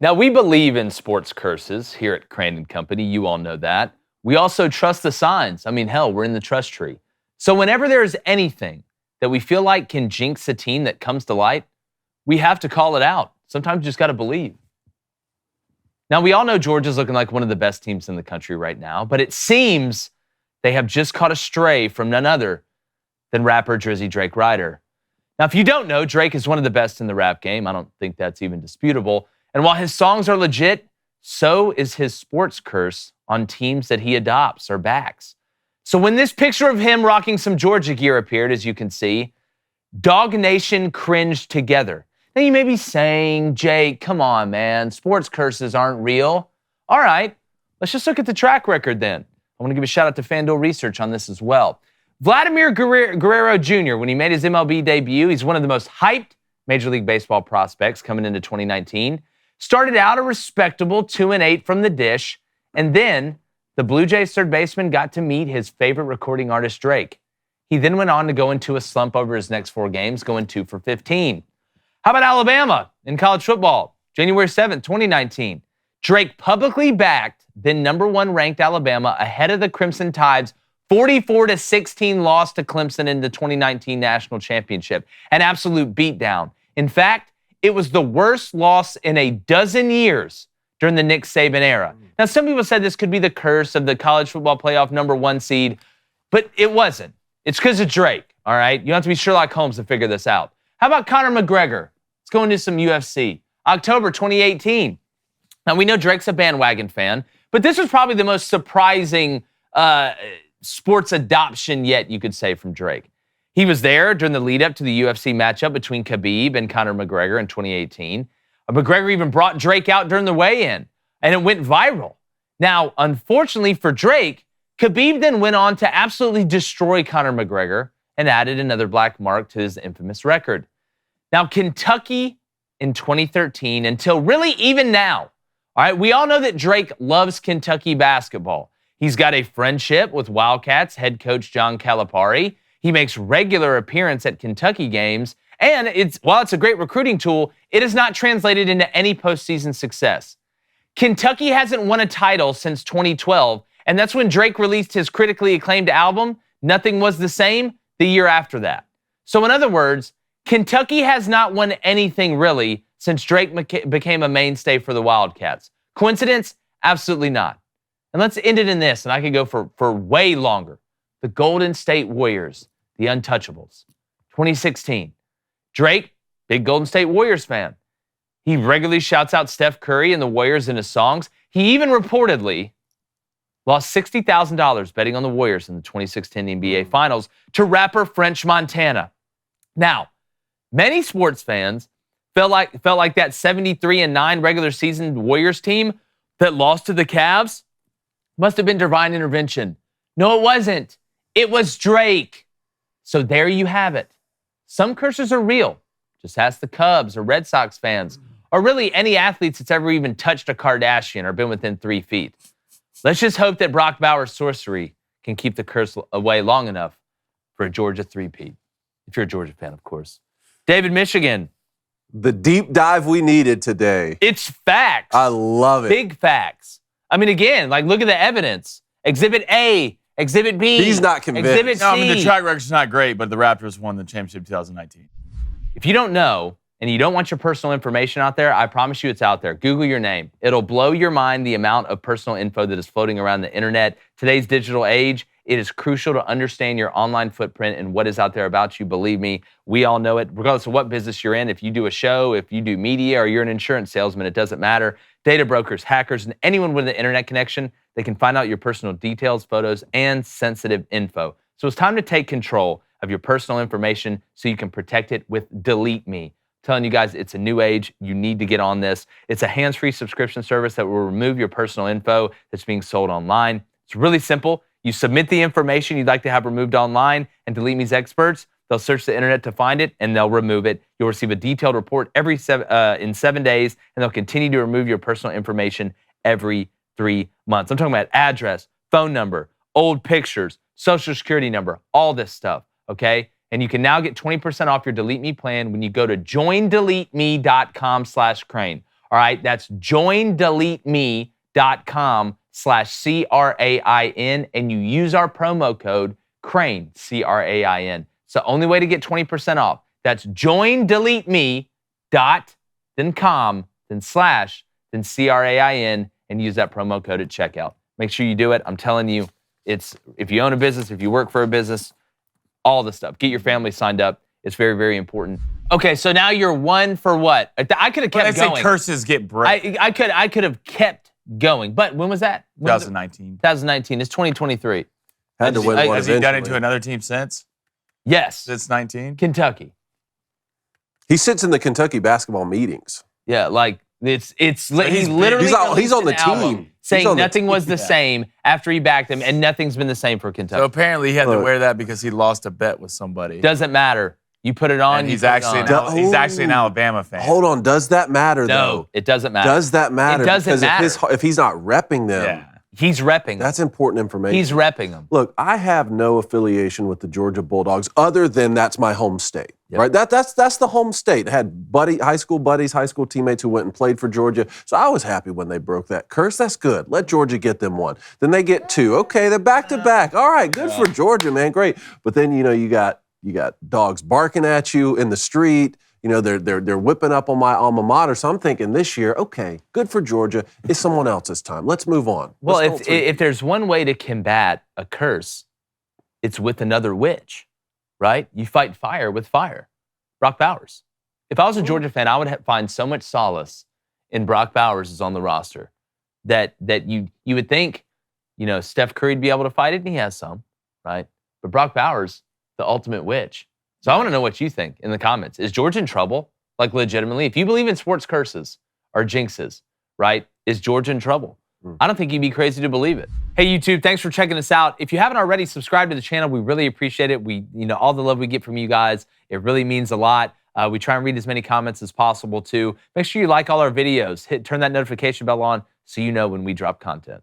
Now, we believe in sports curses here at Crane & Company. You all know that. We also trust the signs. I mean, hell, we're in the trust tree. So whenever there's anything that we feel like can jinx a team that comes to light, we have to call it out. Sometimes you just got to believe. Now, we all know Georgia's looking like one of the best teams in the country right now, but it seems they have just caught a stray from none other than rapper Drizzy Drake Ryder. Now, if you don't know, Drake is one of the best in the rap game. I don't think that's even disputable. And while his songs are legit, so is his sports curse on teams that he adopts or backs. So when this picture of him rocking some Georgia gear appeared, as you can see, Dog Nation cringed together. Now you may be saying, Jake, come on, man, sports curses aren't real. All right, let's just look at the track record then. I want to give a shout out to FanDuel Research on this as well. Vladimir Guerrero Jr., when he made his MLB debut, he's one of the most hyped Major League Baseball prospects coming into 2019. Started out a respectable 2-8 from the dish, and then the Blue Jays third baseman got to meet his favorite recording artist, Drake. He then went on to go into a slump over his next 4 games, going 2 for 15. How about Alabama in college football? January 7th, 2019. Drake publicly backed then number 1 ranked Alabama ahead of the Crimson Tide's 44-16 loss to Clemson in the 2019 National Championship. An absolute beatdown. In fact, it was the worst loss in a dozen years during the Nick Saban era. Now, some people said this could be the curse of the college football playoff number 1 seed, but it wasn't. It's because of Drake, all right? You don't have to be Sherlock Holmes to figure this out. How about Conor McGregor? Let's go into some UFC. October 2018. Now, we know Drake's a bandwagon fan, but this was probably the most surprising sports adoption yet, you could say, from Drake. He was there during the lead-up to the UFC matchup between Khabib and Conor McGregor in 2018. McGregor even brought Drake out during the weigh-in, and it went viral. Now, unfortunately for Drake, Khabib then went on to absolutely destroy Conor McGregor and added another black mark to his infamous record. Now, Kentucky in 2013, until really even now, all right, we all know that Drake loves Kentucky basketball. He's got a friendship with Wildcats head coach John Calipari. He makes regular appearance at Kentucky games, and while it's a great recruiting tool, it has not translated into any postseason success. Kentucky hasn't won a title since 2012, and that's when Drake released his critically acclaimed album, Nothing Was the Same, the year after that. So in other words, Kentucky has not won anything really since Drake became a mainstay for the Wildcats. Coincidence? Absolutely not. And let's end it in this, and I could go for way longer. The Golden State Warriors, the Untouchables. 2016. Drake, big Golden State Warriors fan. He regularly shouts out Steph Curry and the Warriors in his songs. He even reportedly lost $60,000 betting on the Warriors in the 2016 NBA Finals to rapper French Montana. Now, many sports fans felt like that 73-9 regular season Warriors team that lost to the Cavs must have been divine intervention. No, it wasn't. It was Drake. So there you have it. Some curses are real. Just ask the Cubs or Red Sox fans, or really any athletes that's ever even touched a Kardashian or been within 3 feet. Let's just hope that Brock Bowers' sorcery can keep the curse away long enough for a Georgia three-peat. If you're a Georgia fan, of course. David, Michigan. The deep dive we needed today. It's facts. I love it. Big facts. I mean, again, like, look at the evidence. Exhibit A, Exhibit B. He's not convinced. Exhibit C. No, I mean, the track record's not great, but the Raptors won the championship in 2019. If you don't know, and you don't want your personal information out there, I promise you it's out there. Google your name. It'll blow your mind the amount of personal info that is floating around the internet. Today's digital age, it is crucial to understand your online footprint and what is out there about you. Believe me, we all know it. Regardless of what business you're in, if you do a show, if you do media, or you're an insurance salesman, it doesn't matter. Data brokers, hackers, and anyone with an internet connection, they can find out your personal details, photos, and sensitive info. So it's time to take control of your personal information so you can protect it with Delete Me. I'm telling you guys, it's a new age. You need to get on this. It's a hands-free subscription service that will remove your personal info that's being sold online. It's really simple. You submit the information you'd like to have removed online, and Delete Me's experts, they'll search the internet to find it, and they'll remove it. You'll receive a detailed report in 7 days, and they'll continue to remove your personal information every 3 months. I'm talking about address, phone number, old pictures, social security number, all this stuff, okay? And you can now get 20% off your Delete Me plan when you go to joindeleteme.com/Crane. All right, that's joindeleteme.com/CRAIN, and you use our promo code CRANE, CRAIN. It's the only way to get 20% off. That's joindeleteme.com, then /CRAIN, and use that promo code at checkout. Make sure you do it. I'm telling you, it's if you own a business, if you work for a business, all the stuff. Get your family signed up. It's very, very important. Okay, so now you're one for what? I could have kept going. Say curses get break. I could have kept going. But when was that? 2019. 2019. It's 2023. Had to win one Has he done it eventually. to another team since? Yes. Since 19? Kentucky. He sits in the Kentucky basketball meetings. Yeah, like he's he's literally he's on the released an album team. saying nothing was the same after he backed him, and nothing's been the same for Kentucky. So apparently he had to Look. wear that because he lost a bet with somebody. Doesn't matter. You put it on. And you he's put it actually on. he's actually an Alabama fan. Hold on, does that matter No, though? it doesn't matter. Does that matter? It doesn't because matter. if he's not repping them, Yeah. He's repping them. that's important information. He's repping them. Look, I have no affiliation with the Georgia Bulldogs other than that's my home state, right? That's the home state. I had high school buddies, high school teammates who went and played for Georgia. So I was happy when they broke that curse. That's good. Let Georgia get them one. Then they get two. Okay, they're back to back. All right, good for Georgia, man. Great. But then you got dogs barking at you in the street. They're whipping up on my alma mater. So I'm thinking this year, okay, good for Georgia. It's someone else's time. Let's move on. Well, Let's don't if there's one way to combat a curse, it's with another witch, right? You fight fire with fire. Brock Bowers. If I was a Georgia fan, I would find so much solace in Brock Bowers is on the roster that you would think, Steph Curry'd be able to fight it, and he has some, right? But Brock Bowers, the ultimate witch. So I want to know what you think in the comments. Is Georgia in trouble? Like legitimately? If you believe in sports curses or jinxes, right? Is Georgia in trouble? I don't think you'd be crazy to believe it. Hey, YouTube, thanks for checking us out. If you haven't already, subscribe to the channel. We really appreciate it. All the love we get from you guys, it really means a lot. We try and read as many comments as possible too. Make sure you like all our videos. Turn that notification bell on so you know when we drop content.